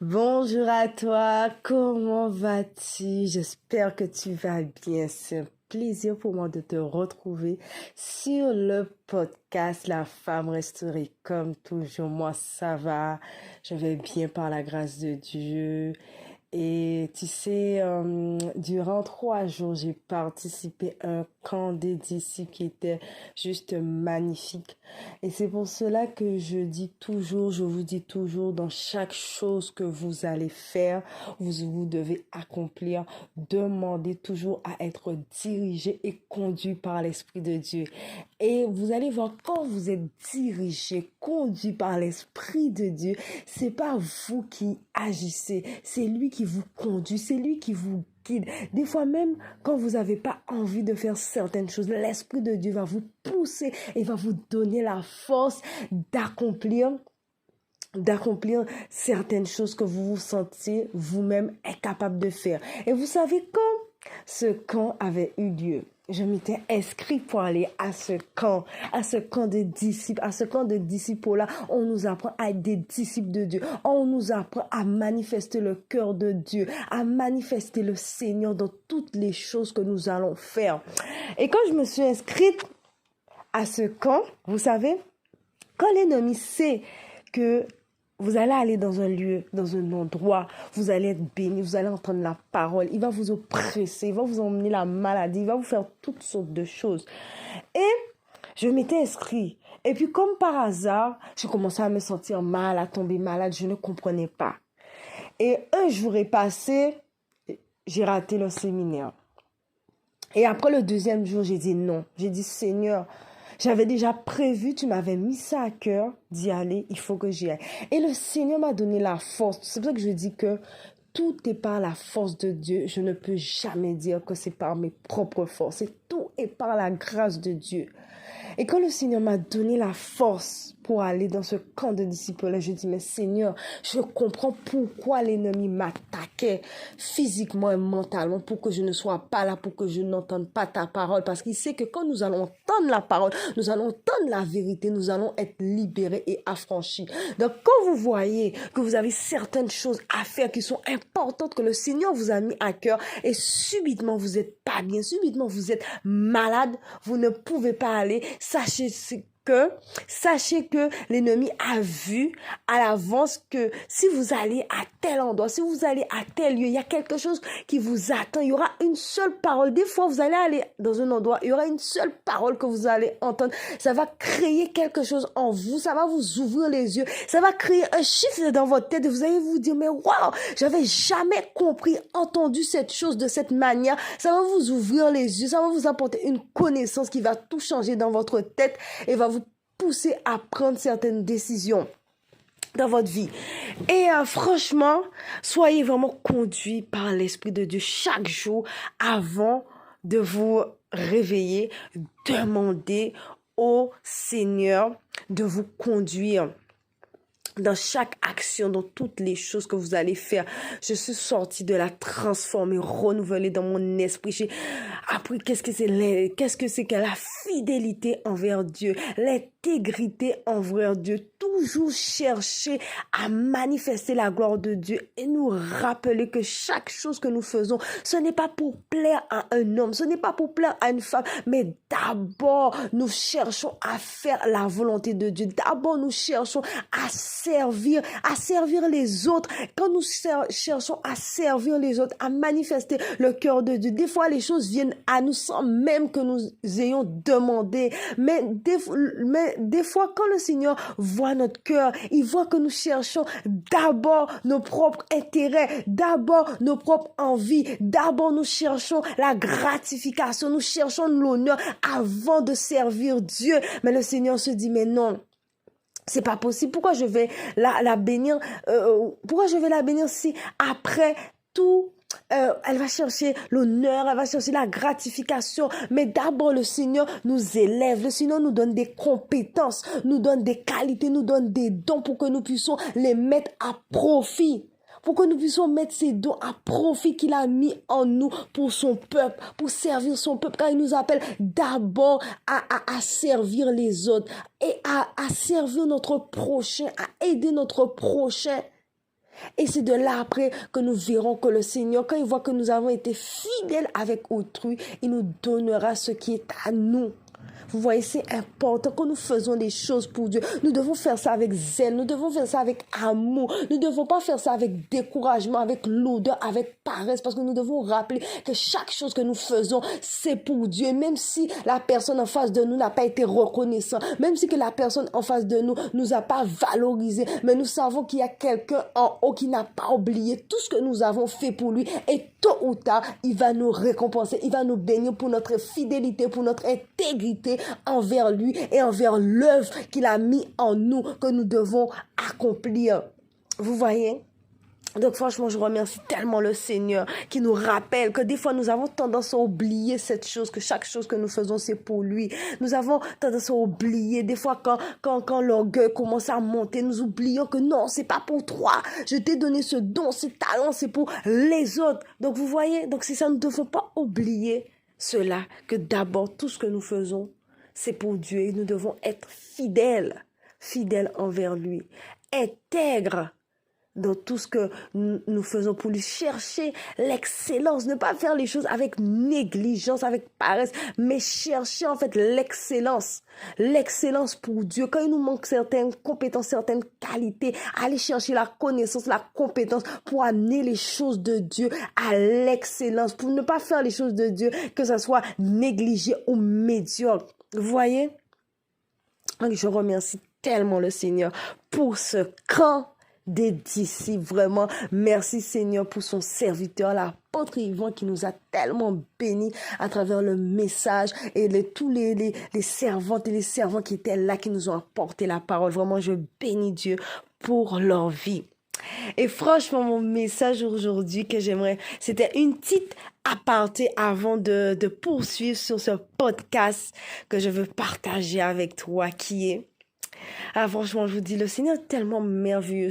Bonjour à toi, comment vas-tu? J'espère que tu vas bien. C'est un plaisir pour moi de te retrouver sur le podcast La femme restaurée. Comme toujours, moi ça va, je vais bien par la grâce de Dieu. Et tu sais, durant 3 jours, j'ai participé à un camp des disciples qui était juste magnifique. Et c'est pour cela que je vous dis toujours, dans chaque chose que vous allez faire, vous devez accomplir, demandez toujours à être dirigé et conduit par l'Esprit de Dieu. Et vous allez voir, quand vous êtes dirigé, conduit par l'Esprit de Dieu, c'est pas vous qui agissez, c'est lui qui vous conduit, c'est lui qui vous guide. Des fois même, quand vous n'avez pas envie de faire certaines choses, l'Esprit de Dieu va vous pousser et va vous donner la force d'accomplir certaines choses que vous vous sentiez vous-même incapable de faire. Et vous savez, quand ce camp avait eu lieu, je m'étais inscrite pour aller à ce camp de disciples, à ce camp de disciples-là. On nous apprend à être des disciples de Dieu. On nous apprend à manifester le cœur de Dieu, à manifester le Seigneur dans toutes les choses que nous allons faire. Et quand je me suis inscrite à ce camp, vous savez, quand l'ennemi sait que vous allez aller dans un lieu, dans un endroit, vous allez être béni, vous allez entendre la parole, il va vous oppresser, il va vous emmener la maladie, il va vous faire toutes sortes de choses. Et je m'étais inscrite. Et puis comme par hasard, j'ai commencé à me sentir mal, à tomber malade, je ne comprenais pas. Et un jour est passé, j'ai raté le séminaire. Et après le deuxième jour, j'ai dit non. J'ai dit Seigneur, j'avais déjà prévu, tu m'avais mis ça à cœur d'y aller, il faut que j'y aille. Et le Seigneur m'a donné la force. C'est pour ça que je dis que tout est par la force de Dieu. Je ne peux jamais dire que c'est par mes propres forces. Et tout est par la grâce de Dieu. Et quand le Seigneur m'a donné la force pour aller dans ce camp de disciples, je dis, mais Seigneur, je comprends pourquoi l'ennemi m'attaquait physiquement et mentalement pour que je ne sois pas là, pour que je n'entende pas ta parole. Parce qu'il sait que quand nous allons entendre la parole, nous allons entendre la vérité, nous allons être libérés et affranchis. Donc quand vous voyez que vous avez certaines choses à faire qui sont importantes, que le Seigneur vous a mis à cœur et subitement vous n'êtes pas bien, subitement vous êtes malade, vous ne pouvez pas aller, sachez que l'ennemi a vu à l'avance que si vous allez à tel endroit, si vous allez à tel lieu, il y a quelque chose qui vous attend. Il y aura une seule parole. Des fois, vous allez aller dans un endroit, il y aura une seule parole que vous allez entendre. Ça va créer quelque chose en vous. Ça va vous ouvrir les yeux. Ça va créer un chiffre dans votre tête et vous allez vous dire, mais waouh, j'avais jamais compris, entendu cette chose de cette manière. Ça va vous ouvrir les yeux. Ça va vous apporter une connaissance qui va tout changer dans votre tête et va vous pousser à prendre certaines décisions dans votre vie. Et franchement, soyez vraiment conduits par l'Esprit de Dieu chaque jour avant de vous réveiller. Demandez au Seigneur de vous conduire dans chaque action, dans toutes les choses que vous allez faire. Je suis sortie de la transformée, renouvelée dans mon esprit. J'ai appris qu'est-ce que c'est que la fidélité envers Dieu, l'intégrité envers Dieu. Toujours chercher à manifester la gloire de Dieu et nous rappeler que chaque chose que nous faisons, ce n'est pas pour plaire à un homme, ce n'est pas pour plaire à une femme, mais d'abord, nous cherchons à faire la volonté de Dieu. D'abord, nous cherchons à servir les autres. Quand nous cherchons à servir les autres, à manifester le cœur de Dieu, des fois, les choses viennent à nous sans même que nous ayons demandé. Mais des fois, quand le Seigneur voit notre cœur, il voit que nous cherchons d'abord nos propres intérêts, d'abord nos propres envies, d'abord nous cherchons la gratification, nous cherchons l'honneur avant de servir Dieu. Mais le Seigneur se dit, mais non, c'est pas possible. Pourquoi je vais la bénir? Pourquoi je vais la bénir si après tout, elle va chercher l'honneur, elle va chercher la gratification. Mais d'abord, le Seigneur nous élève. Le Seigneur nous donne des compétences, nous donne des qualités, nous donne des dons pour que nous puissions les mettre à profit. Pour que nous puissions mettre ces dons à profit qu'il a mis en nous pour son peuple, pour servir son peuple, car il nous appelle d'abord à servir les autres et à servir notre prochain, à aider notre prochain. Et c'est de là après que nous verrons que le Seigneur, quand il voit que nous avons été fidèles avec autrui, il nous donnera ce qui est à nous. Vous voyez, c'est important quand nous faisons des choses pour Dieu. Nous devons faire ça avec zèle, nous devons faire ça avec amour. Nous ne devons pas faire ça avec découragement, avec lourdeur, avec paresse, parce que nous devons rappeler que chaque chose que nous faisons, c'est pour Dieu. Même si la personne en face de nous n'a pas été reconnaissante, même si que la personne en face de nous a pas valorisé, mais nous savons qu'il y a quelqu'un en haut qui n'a pas oublié tout ce que nous avons fait pour lui, et tôt ou tard, il va nous récompenser, il va nous bénir pour notre fidélité, pour notre intégrité envers lui et envers l'œuvre qu'il a mis en nous, que nous devons accomplir. Vous voyez? Donc franchement, je remercie tellement le Seigneur qui nous rappelle que des fois nous avons tendance à oublier cette chose, que chaque chose que nous faisons c'est pour lui. Nous avons tendance à oublier des fois quand l'orgueil commence à monter, nous oublions que non, c'est pas pour toi. Je t'ai donné ce don, ce talent, c'est pour les autres. Donc vous voyez, donc c'est ça, nous ne devons pas oublier cela, que d'abord tout ce que nous faisons, c'est pour Dieu et nous devons être fidèles envers lui, intègres dans tout ce que nous faisons pour lui, chercher l'excellence, ne pas faire les choses avec négligence, avec paresse, mais chercher en fait l'excellence pour Dieu. Quand il nous manque certaines compétences, certaines qualités, aller chercher la connaissance, la compétence pour amener les choses de Dieu à l'excellence, pour ne pas faire les choses de Dieu, que ça soit négligé ou médiocre. Vous voyez? Je remercie tellement le Seigneur pour ce camp des disciples. Vraiment, merci Seigneur pour son serviteur, l'apôtre Yvan, qui nous a tellement bénis à travers le message et tous les servantes et les servants qui étaient là, qui nous ont apporté la parole. Vraiment, je bénis Dieu pour leur vie. Et franchement, mon message aujourd'hui que j'aimerais, c'était une petite aparté avant de poursuivre sur ce podcast que je veux partager avec toi, qui est... Ah, franchement, je vous dis, le Seigneur est tellement merveilleux.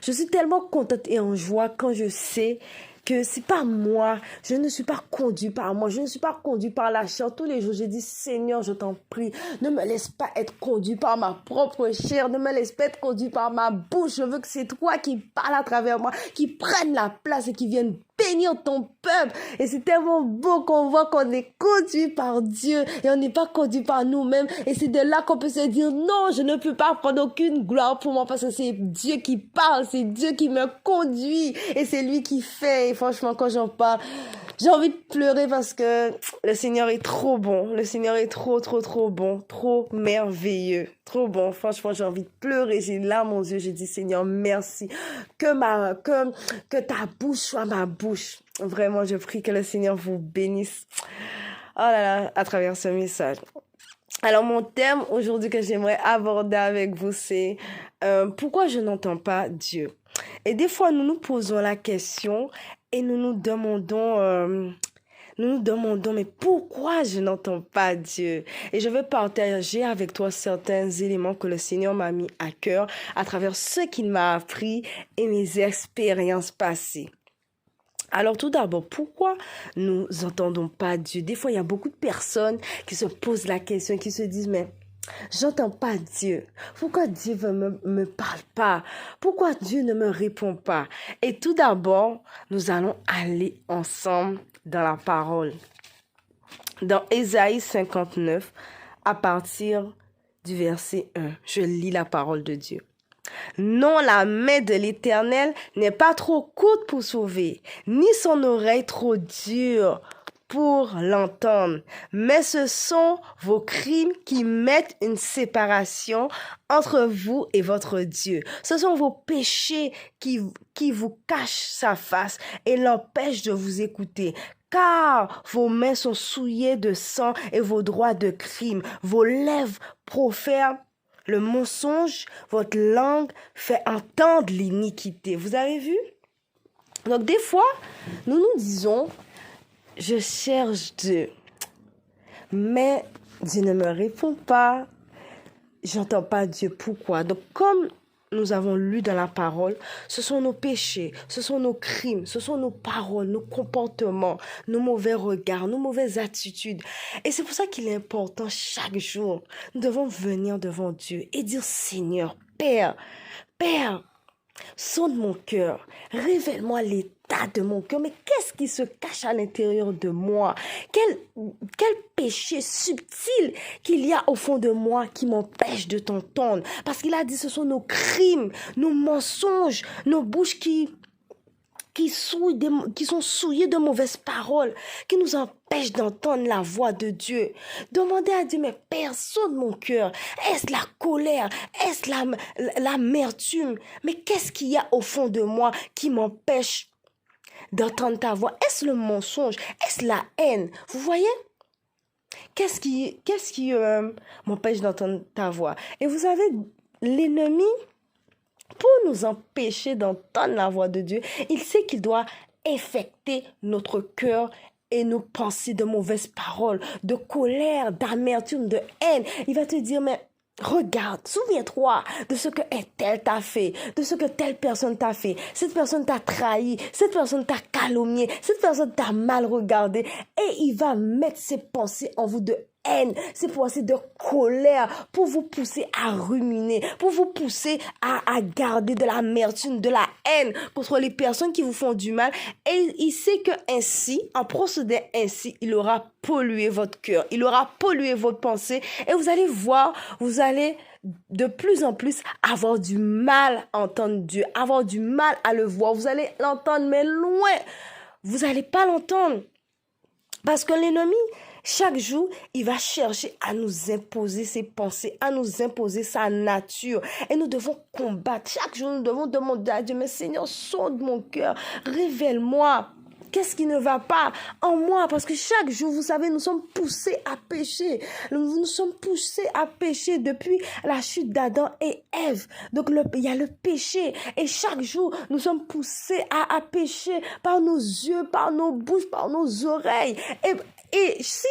Je suis tellement contente et en joie quand je sais que c'est pas moi. Je ne suis pas conduit par moi. Je ne suis pas conduit par la chair. Tous les jours, je dis, Seigneur, je t'en prie, ne me laisse pas être conduit par ma propre chair. Ne me laisse pas être conduit par ma bouche. Je veux que c'est toi qui parles à travers moi, qui prenne la place et qui vienne bénir ton peuple. Et c'est tellement beau qu'on voit qu'on est conduit par Dieu et on n'est pas conduit par nous-mêmes. Et c'est de là qu'on peut se dire, non, je ne peux pas prendre aucune gloire pour moi parce que c'est Dieu qui parle, c'est Dieu qui me conduit et c'est lui qui fait. Et franchement, quand j'en parle, j'ai envie de pleurer parce que le Seigneur est trop bon. Le Seigneur est trop bon, trop merveilleux, trop bon. Franchement, j'ai envie de pleurer. J'ai les larmes aux yeux. J'ai dit, Seigneur, merci. Que ta bouche soit ma bouche. Vraiment, je prie que le Seigneur vous bénisse. Oh là là, à travers ce message. Alors, mon thème aujourd'hui que j'aimerais aborder avec vous, c'est pourquoi je n'entends pas Dieu. Et des fois, nous nous posons la question et nous nous demandons, mais pourquoi je n'entends pas Dieu? Et je veux partager avec toi certains éléments que le Seigneur m'a mis à cœur à travers ce qu'il m'a appris et mes expériences passées. Alors tout d'abord, pourquoi nous n'entendons pas Dieu? Des fois, il y a beaucoup de personnes qui se posent la question, qui se disent, mais j'entends pas Dieu. Pourquoi Dieu ne me parle pas? Pourquoi Dieu ne me répond pas? Et tout d'abord, nous allons aller ensemble dans la parole. Dans Ésaïe 59, à partir du verset 1, je lis la parole de Dieu. Non, la main de l'Éternel n'est pas trop courte pour sauver, ni son oreille trop dure pour l'entendre. Mais ce sont vos crimes qui mettent une séparation entre vous et votre Dieu. Ce sont vos péchés qui vous cachent sa face et l'empêchent de vous écouter. Car vos mains sont souillées de sang et vos doigts de crime. Vos lèvres profèrent le mensonge, votre langue fait entendre l'iniquité. Vous avez vu? Donc des fois, nous nous disons, je cherche Dieu, mais Dieu ne me répond pas, j'entends pas Dieu. Pourquoi? Donc comme nous avons lu dans la parole, ce sont nos péchés, ce sont nos crimes, ce sont nos paroles, nos comportements, nos mauvais regards, nos mauvaises attitudes. Et c'est pour ça qu'il est important chaque jour, nous devons venir devant Dieu et dire, Seigneur, Père, sonde mon cœur, révèle-moi l'état de mon cœur. Mais qu'est-ce qui se cache à l'intérieur de moi? Quel péché subtil qu'il y a au fond de moi qui m'empêche de t'entendre? Parce qu'il a dit ce sont nos crimes, nos mensonges, nos bouches qui sont souillés de mauvaises paroles, qui nous empêchent d'entendre la voix de Dieu. Demandez à Dieu, mais personne mon cœur. Est-ce la colère? Est-ce l'amertume? Mais qu'est-ce qu'il y a au fond de moi qui m'empêche d'entendre ta voix? Est-ce le mensonge? Est-ce la haine? Vous voyez? Qu'est-ce qui m'empêche d'entendre ta voix? Et vous savez, l'ennemi, pour nous empêcher d'entendre la voix de Dieu, il sait qu'il doit infecter notre cœur et nos pensées de mauvaises paroles, de colère, d'amertume, de haine. Il va te dire, mais regarde, souviens-toi de ce que un tel t'a fait, de ce que telle personne t'a fait. Cette personne t'a trahi, cette personne t'a calomnié, cette personne t'a mal regardé. Et il va mettre ses pensées en vous de haine, ces pensées de colère pour vous pousser à ruminer, pour vous pousser à garder de l'amertume, de la haine contre les personnes qui vous font du mal. Et il sait que ainsi, en procédant ainsi, il aura pollué votre cœur, il aura pollué votre pensée et vous allez voir, vous allez de plus en plus avoir du mal à entendre Dieu, avoir du mal à le voir. Vous allez l'entendre, mais loin. Vous n'allez pas l'entendre. Parce que l'ennemi, chaque jour, il va chercher à nous imposer ses pensées, à nous imposer sa nature. Et nous devons combattre. Chaque jour, nous devons demander à Dieu, mais Seigneur, sonde mon cœur, révèle-moi. Qu'est-ce qui ne va pas en moi? Parce que chaque jour, vous savez, nous sommes poussés à pécher. Nous sommes poussés à pécher depuis la chute d'Adam et Ève. Donc, il y a le péché. Et chaque jour, nous sommes poussés à pécher par nos yeux, par nos bouches, par nos oreilles. Et si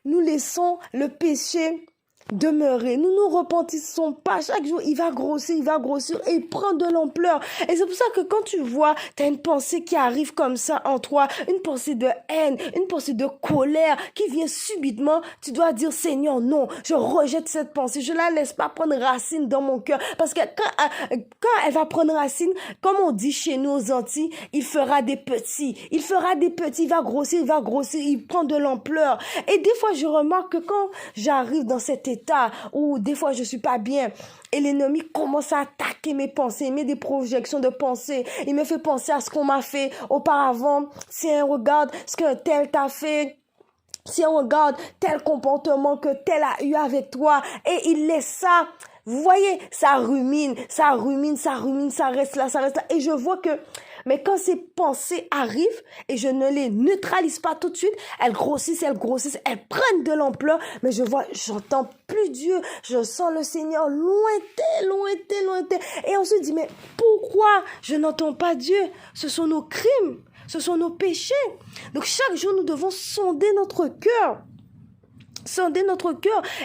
nous laissons le péché demeurer, nous ne repentissons pas, chaque jour il va grossir et il prend de l'ampleur. Et c'est pour ça que quand tu vois, tu as une pensée qui arrive comme ça en toi, une pensée de haine, une pensée de colère qui vient subitement, tu dois dire Seigneur, non, je rejette cette pensée, je la laisse pas prendre racine dans mon cœur, parce que quand elle va prendre racine, comme on dit chez nous aux Antilles, il fera des petits, il va grossir, il prend de l'ampleur. Et des fois je remarque que quand j'arrive dans cet état où des fois je suis pas bien et l'ennemi commence à attaquer mes pensées, il met des projections de pensée, il me fait penser à ce qu'on m'a fait auparavant. Tiens, regarde ce que tel t'a fait. Si on regarde tel comportement que tel a eu avec toi et il laisse ça, vous voyez, ça rumine, ça reste là. Et je vois que, mais quand ces pensées arrivent et je ne les neutralise pas tout de suite, elles grossissent, elles prennent de l'ampleur, mais j'entends plus Dieu, je sens le Seigneur lointain. Et on se dit, mais pourquoi je n'entends pas Dieu? Ce sont nos crimes. Ce sont nos péchés. Donc chaque jour, nous devons sonder notre cœur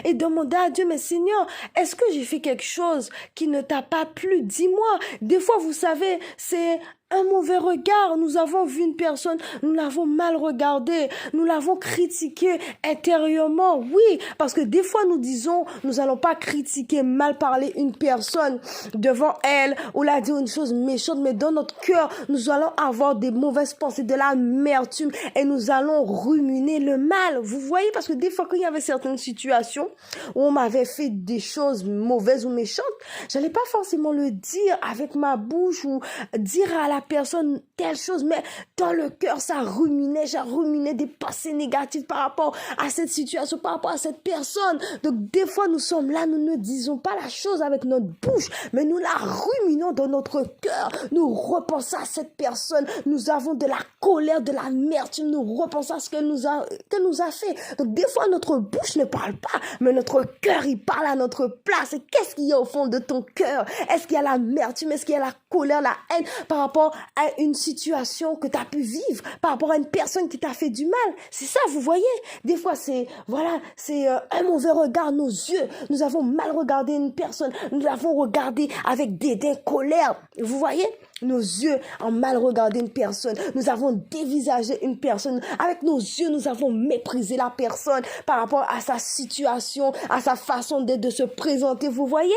et demander à Dieu, mais Seigneur, est-ce que j'ai fait quelque chose qui ne t'a pas plu? Dis-moi. Des fois, vous savez, c'est un mauvais regard. Nous avons vu une personne, nous l'avons mal regardée, nous l'avons critiquée intérieurement. Oui, parce que des fois nous disons, nous allons pas critiquer, mal parler une personne devant elle ou la dire une chose méchante, mais dans notre cœur, nous allons avoir des mauvaises pensées, de l'amertume et nous allons ruminer le mal. Vous voyez, parce que des fois quand il y avait certaines situations où on m'avait fait des choses mauvaises ou méchantes, j'allais pas forcément le dire avec ma bouche ou dire à la personne telle chose, mais dans le cœur j'ai ruminé des pensées négatives par rapport à cette situation, par rapport à cette personne. Donc des fois nous sommes là, nous ne disons pas la chose avec notre bouche, mais nous la ruminons dans notre cœur. Nous repensons à cette personne, nous avons de la colère, de l'amertume, nous repensons à ce qu'elle nous a fait. Donc des fois notre bouche ne parle pas, mais notre cœur il parle à notre place. Et qu'est-ce qu'il y a au fond de ton cœur? Est-ce qu'il y a l'amertume? Est-ce qu'il y a la colère, la haine par rapport à une situation que tu as pu vivre, par rapport à une personne qui t'a fait du mal? C'est ça, vous voyez? Des fois, c'est un mauvais regard, nos yeux. Nous avons mal regardé une personne. Nous l'avons regardé avec dédain, colère. Vous voyez? Nos yeux ont mal regardé une personne. Nous avons dévisagé une personne. Avec nos yeux, nous avons méprisé la personne par rapport à sa situation, à sa façon d'être, de se présenter. Vous voyez?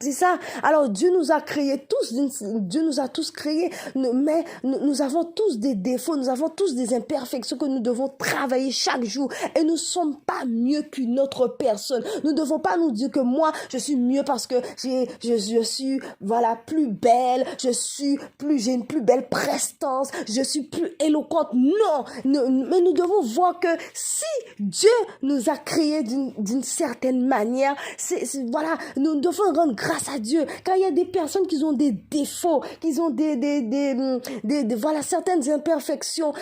C'est ça. Alors Dieu nous a créés tous, Dieu nous a tous créés, mais nous avons tous des défauts, nous avons tous des imperfections que nous devons travailler chaque jour. Et nous ne sommes pas mieux qu'une autre personne. Nous ne devons pas nous dire que moi, je suis mieux parce que je suis, voilà, plus belle, j'ai une plus belle prestance, je suis plus éloquente. Non, mais nous devons voir que si Dieu nous a créés d'une certaine manière, voilà, nous devons rendre grâce à Dieu. Quand il y a des personnes qui ont des défauts, qui ont voilà, certaines imperfections,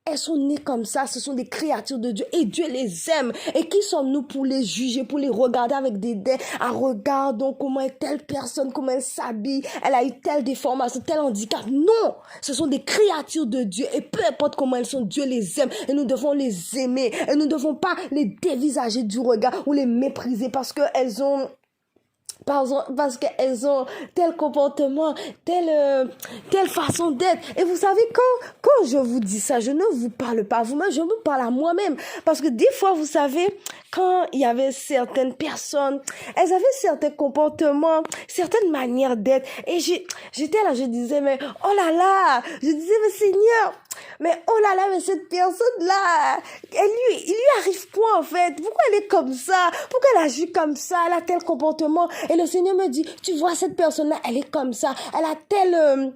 elles sont nées comme ça, ce sont des créatures de Dieu et Dieu les aime. Et qui sommes-nous pour les juger, pour les regarder avec des dés? Regardons comment est telle personne, comment elle s'habille, elle a eu telle déformation, tel handicap. Non, ce sont des créatures de Dieu et peu importe comment elles sont, Dieu les aime et nous devons les aimer. Et nous ne devons pas les dévisager du regard ou les mépriser parce qu'elles ont tel comportement, telle façon d'être. Et vous savez, quand je vous dis ça, je ne vous parle pas à vous-même, je vous parle à moi-même. Parce que des fois, vous savez, quand il y avait certaines personnes, elles avaient certains comportements, certaines manières d'être. Et j'étais là, je disais, mais oh là là, je disais, mais Seigneur, mais oh là là, mais cette personne-là, il lui arrive quoi en fait? Pourquoi elle est comme ça? Pourquoi elle agit comme ça? Elle a tel comportement? Et le Seigneur me dit, tu vois cette personne-là, elle est comme ça. Elle a telle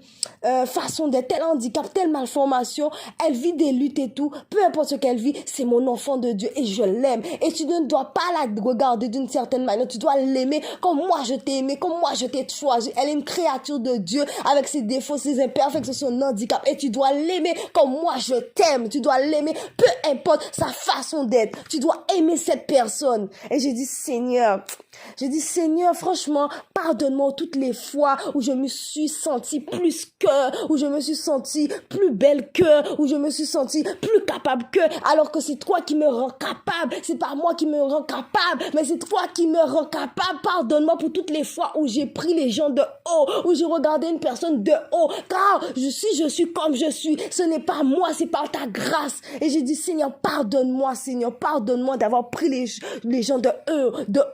façon d'être, tel handicap, telle malformation. Elle vit des luttes et tout. Peu importe ce qu'elle vit, c'est mon enfant de Dieu et je l'aime. Et tu ne dois pas la regarder d'une certaine manière. Tu dois l'aimer comme moi je t'ai aimé, comme moi je t'ai choisi. Elle est une créature de Dieu avec ses défauts, ses imperfections, son handicap. Et tu dois l'aimer comme moi je t'aime. Tu dois l'aimer, peu importe sa façon d'être. Tu dois aimer cette personne. Et j'ai dit, Seigneur, franchement, pardonne-moi toutes les fois où je me suis sentie plus que, où je me suis sentie plus belle que, où je me suis sentie plus capable que, alors que c'est toi qui me rends capable. C'est pas moi qui me rends capable, mais c'est toi qui me rends capable. Pardonne-moi pour toutes les fois où j'ai pris les gens de haut, où j'ai regardé une personne de haut. Car je suis comme je suis. Ce n'est pas moi, c'est par ta grâce. Et j'ai dit, Seigneur, pardonne-moi d'avoir pris les gens de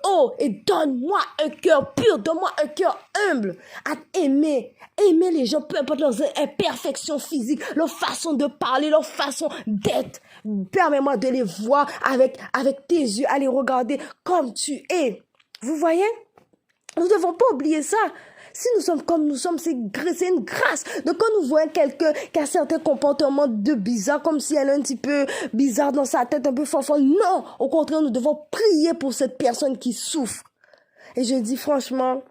haut et donne-moi un cœur pur, donne-moi un cœur humble à aimer les gens, peu importe leurs imperfections physiques, leur façon de parler, leur façon d'être. Permets-moi de les voir avec tes yeux, à les regarder comme tu es. Vous voyez? Nous ne devons pas oublier ça. Si nous sommes comme nous sommes, c'est une grâce. Donc quand nous voyons quelqu'un qui a certains comportements de bizarre, comme si elle est un petit peu bizarre dans sa tête, un peu folle, non, au contraire, nous devons prier pour cette personne qui souffre. Et je dis franchement,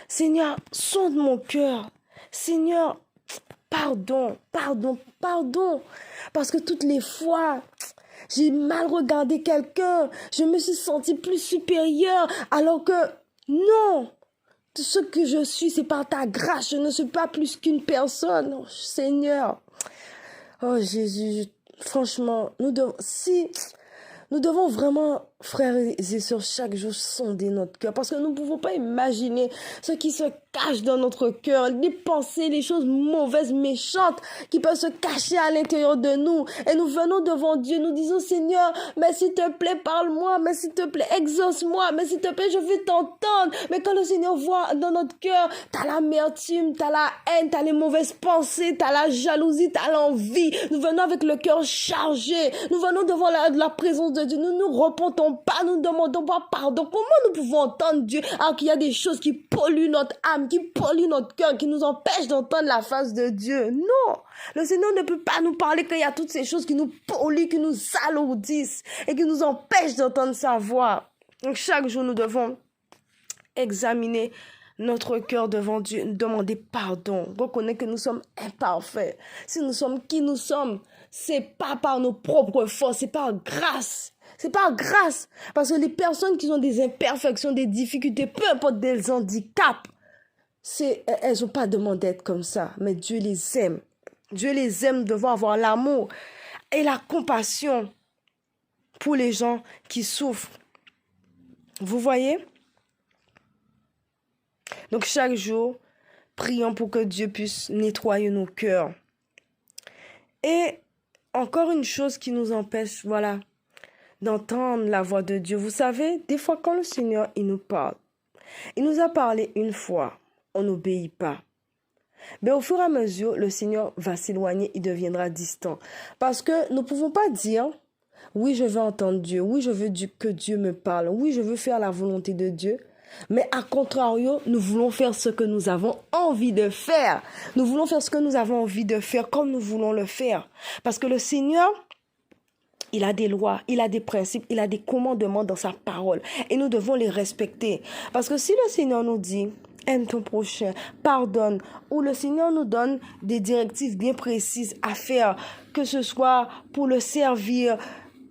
Seigneur, sonde mon cœur. Seigneur, pardon. Parce que toutes les fois, j'ai mal regardé quelqu'un. Je me suis sentie plus supérieure. Alors que, non. Ce que je suis, c'est par ta grâce. Je ne suis pas plus qu'une personne. Oh, Seigneur. Oh, Jésus. Franchement, nous devons vraiment, frères et sœurs, chaque jour sonder notre cœur. Parce que nous ne pouvons pas imaginer ce qui se cache dans notre cœur. Les pensées, les choses mauvaises, méchantes qui peuvent se cacher à l'intérieur de nous. Et nous venons devant Dieu, nous disons, Seigneur, mais s'il te plaît, parle-moi. Mais s'il te plaît, exauce-moi. Mais s'il te plaît, je veux t'entendre. Mais quand le Seigneur voit dans notre cœur, t'as l'amertume, t'as la haine, t'as les mauvaises pensées, t'as la jalousie, t'as l'envie. Nous venons avec le cœur chargé. Nous venons devant la présence de Dieu. Nous ne repentons pas, nous ne demandons pas pardon. Comment nous pouvons entendre Dieu alors qu'il y a des choses qui polluent notre âme, qui polluent notre cœur, qui nous empêchent d'entendre la face de Dieu? Non, le Seigneur ne peut pas nous parler qu'il y a toutes ces choses qui nous polluent, qui nous alourdissent et qui nous empêchent d'entendre sa voix. Donc chaque jour, nous devons examiner notre cœur devant Dieu, demander pardon, reconnaître que nous sommes imparfaits. Si nous sommes qui nous sommes, c'est pas par nos propres forces, c'est par grâce. C'est par grâce. Parce que les personnes qui ont des imperfections, des difficultés, peu importe des handicaps, elles n'ont pas demandé d'être comme ça. Mais Dieu les aime. Dieu les aime, devant avoir l'amour et la compassion pour les gens qui souffrent. Vous voyez? Donc chaque jour, prions pour que Dieu puisse nettoyer nos cœurs. Et encore une chose qui nous empêche, voilà, d'entendre la voix de Dieu. Vous savez, des fois quand le Seigneur, il nous parle, il nous a parlé une fois, on n'obéit pas. Mais au fur et à mesure, le Seigneur va s'éloigner, il deviendra distant. Parce que nous ne pouvons pas dire, oui, je veux entendre Dieu, oui, je veux que Dieu me parle, oui, je veux faire la volonté de Dieu. Mais à contrario, nous voulons faire ce que nous avons envie de faire. Nous voulons faire ce que nous avons envie de faire comme nous voulons le faire. Parce que le Seigneur, il a des lois, il a des principes, il a des commandements dans sa parole. Et nous devons les respecter. Parce que si le Seigneur nous dit, aime ton prochain, pardonne, ou le Seigneur nous donne des directives bien précises à faire, que ce soit pour le servir,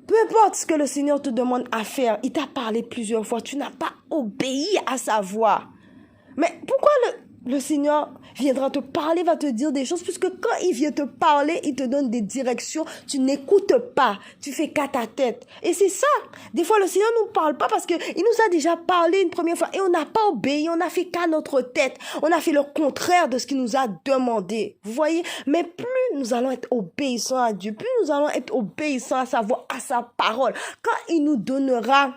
peu importe ce que le Seigneur te demande à faire, il t'a parlé plusieurs fois, tu n'as pas obéi à sa voix. Mais pourquoi le Seigneur viendra te parler, va te dire des choses, puisque quand il vient te parler, il te donne des directions, tu n'écoutes pas, tu fais qu'à ta tête. Et c'est ça. Des fois, le Seigneur ne nous parle pas parce qu'il nous a déjà parlé une première fois et on n'a pas obéi, on n'a fait qu'à notre tête. On a fait le contraire de ce qu'il nous a demandé. Vous voyez? Mais plus nous allons être obéissants à Dieu, plus nous allons être obéissants à sa voix, à sa parole, quand il nous donnera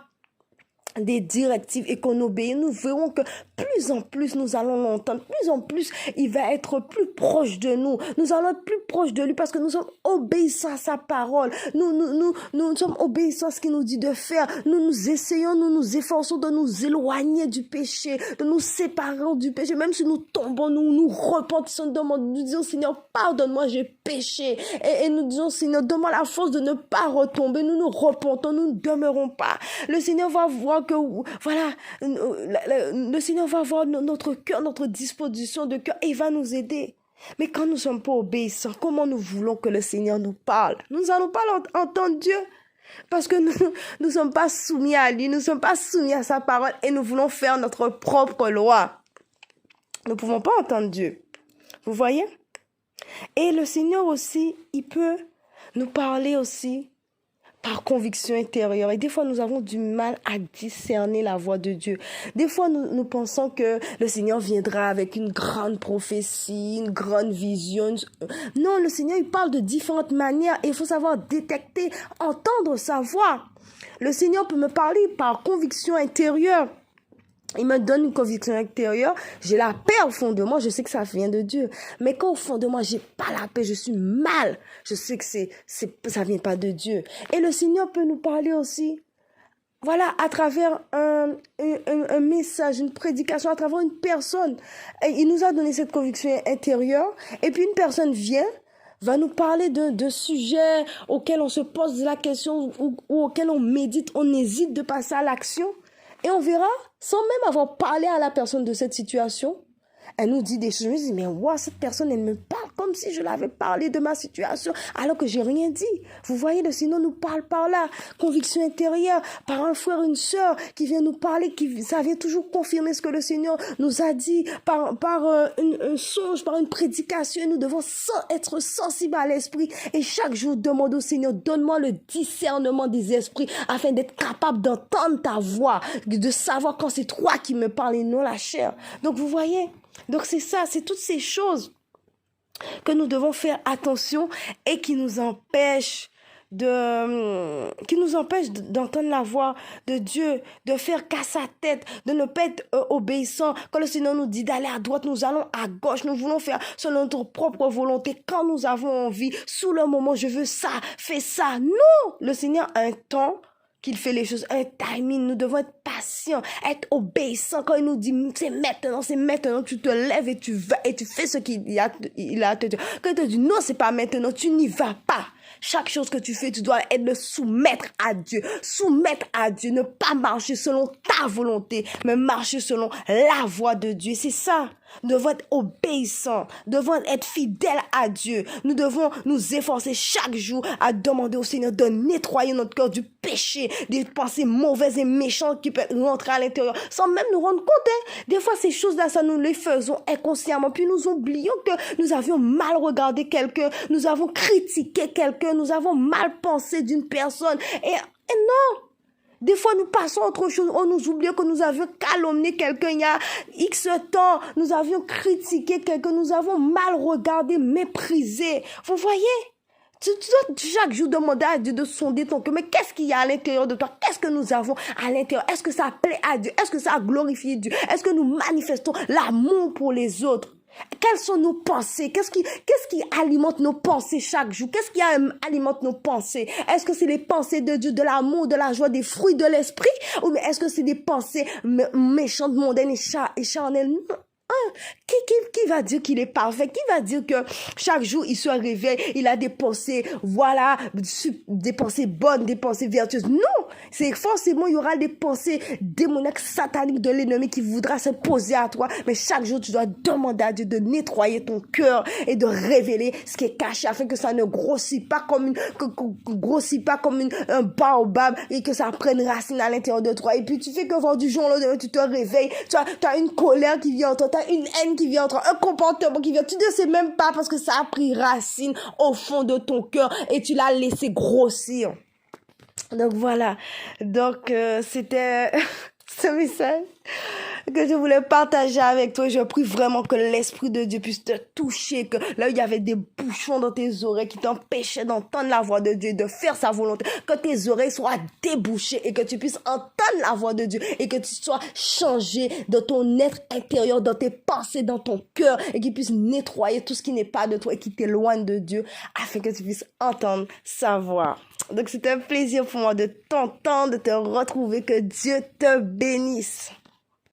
des directives et qu'on obéit, nous verrons que plus en plus nous allons l'entendre, plus en plus il va être plus proche de nous. Nous allons être plus proche de lui parce que nous sommes obéissants à sa parole. Nous sommes obéissants à ce qu'il nous dit de faire. Nous essayons, nous nous efforçons de nous éloigner du péché, de nous séparer du péché. Même si nous tombons, nous repentissons, nous disons Seigneur, pardonne-moi, j'ai péché. Et nous disons Seigneur, donne-moi la force de ne pas retomber. Nous nous repentons, nous ne demeurons pas. Le Seigneur va voir que, voilà, le Seigneur va voir notre cœur, notre disposition de cœur et il va nous aider. Mais quand nous ne sommes pas obéissants, comment nous voulons que le Seigneur nous parle? Nous n'allons pas entendre Dieu. Parce que nous ne sommes pas soumis à lui, nous ne sommes pas soumis à sa parole et nous voulons faire notre propre loi. Nous ne pouvons pas entendre Dieu. Vous voyez? Et le Seigneur aussi, il peut nous parler aussi par conviction intérieure. Et des fois, nous avons du mal à discerner la voix de Dieu. Des fois, nous pensons que le Seigneur viendra avec une grande prophétie, une grande vision. Non, le Seigneur, il parle de différentes manières et il faut savoir détecter, entendre sa voix. Le Seigneur peut me parler par conviction intérieure. Il me donne une conviction intérieure, j'ai la paix au fond de moi, je sais que ça vient de Dieu. Mais quand au fond de moi, j'ai pas la paix, je suis mal, je sais que ça vient pas de Dieu. Et le Seigneur peut nous parler aussi, voilà, à travers un message, une prédication, à travers une personne. Et il nous a donné cette conviction intérieure, et puis une personne vient, va nous parler de sujets auxquels on se pose la question ou auxquels on médite, on hésite de passer à l'action. Et on verra, sans même avoir parlé à la personne de cette situation, elle nous dit des choses. Je me dis, mais wow, cette personne, elle me parle comme si je l'avais parlé de ma situation, alors que j'ai rien dit. Vous voyez, le Seigneur nous parle par là. Conviction intérieure, par un frère, une sœur qui vient nous parler, ça vient toujours confirmer ce que le Seigneur nous a dit, par un songe, par une prédication. Et nous devons être sensibles à l'esprit. Et chaque jour, demander au Seigneur, donne-moi le discernement des esprits, afin d'être capable d'entendre ta voix, de savoir quand c'est toi qui me parles et non la chair. Donc, vous voyez? Donc c'est ça, c'est toutes ces choses que nous devons faire attention et qui nous empêchent d'entendre la voix de Dieu, de faire qu'à sa tête, de ne pas être obéissant. Quand le Seigneur nous dit d'aller à droite, nous allons à gauche. Nous voulons faire selon notre propre volonté quand nous avons envie. Sous le moment, je veux ça, fais ça. Non, le Seigneur a un temps qu'il fait les choses, un timing. Nous devons être patients, être obéissants. Quand il nous dit, c'est maintenant, tu te lèves et tu vas et tu fais ce qu'il a à te dire. Quand il te dit, non, c'est pas maintenant, tu n'y vas pas. Chaque chose que tu fais, tu dois être le soumettre à Dieu. Soumettre à Dieu, ne pas marcher selon ta volonté, mais marcher selon la voix de Dieu. C'est ça. Nous devons être obéissants, nous devons être fidèles à Dieu. Nous devons nous efforcer chaque jour à demander au Seigneur de nettoyer notre cœur du péché, des pensées mauvaises et méchantes qui peuvent rentrer à l'intérieur sans même nous rendre compte. Des fois, ces choses-là, ça nous les faisons inconsciemment. Puis nous oublions que nous avions mal regardé quelqu'un, nous avons critiqué quelqu'un, nous avons mal pensé d'une personne. Et non! Des fois, nous passons à autre chose. On nous oublie que nous avions calomnié quelqu'un il y a X temps. Nous avions critiqué quelqu'un. Nous avons mal regardé, méprisé. Vous voyez? Tu dois chaque jour demander à Dieu de sonder ton cœur. Mais qu'est-ce qu'il y a à l'intérieur de toi? Qu'est-ce que nous avons à l'intérieur? Est-ce que ça plaît à Dieu? Est-ce que ça glorifie Dieu? Est-ce que nous manifestons l'amour pour les autres? Quelles sont nos pensées? Qu'est-ce qui alimente nos pensées chaque jour? Qu'est-ce qui alimente nos pensées? Est-ce que c'est les pensées de Dieu, de l'amour, de la joie, des fruits de l'esprit? Ou bien est-ce que c'est des pensées méchantes, mondaines et charnelles? Qui va dire qu'il est parfait? Qui va dire que chaque jour il se réveille, il a des pensées, voilà, des pensées bonnes, des pensées vertueuses? Non, c'est forcément, il y aura des pensées démoniaques, sataniques de l'ennemi qui voudra s'imposer à toi. Mais chaque jour, tu dois demander à Dieu de nettoyer ton cœur et de révéler ce qui est caché afin que ça ne grossit pas comme un baobab et que ça prenne racine à l'intérieur de toi. Et puis tu fais que voir du jour au lendemain, tu te réveilles, tu as une colère qui vient en toi, tu as une haine qui vient en toi, un comportement qui vient. Tu ne sais même pas parce que ça a pris racine au fond de ton cœur et tu l'as laissé grossir. Donc voilà. Donc c'était ce message que je voulais partager avec toi. Je prie vraiment que l'Esprit de Dieu puisse te toucher, que là il y avait des bouchons dans tes oreilles qui t'empêchaient d'entendre la voix de Dieu, de faire sa volonté, que tes oreilles soient débouchées et que tu puisses entendre la voix de Dieu et que tu sois changé dans ton être intérieur, dans tes pensées, dans ton cœur et qu'il puisse nettoyer tout ce qui n'est pas de toi et qui t'éloigne de Dieu afin que tu puisses entendre sa voix. Donc c'était un plaisir pour moi de t'entendre, de te retrouver. Que Dieu te bénisse.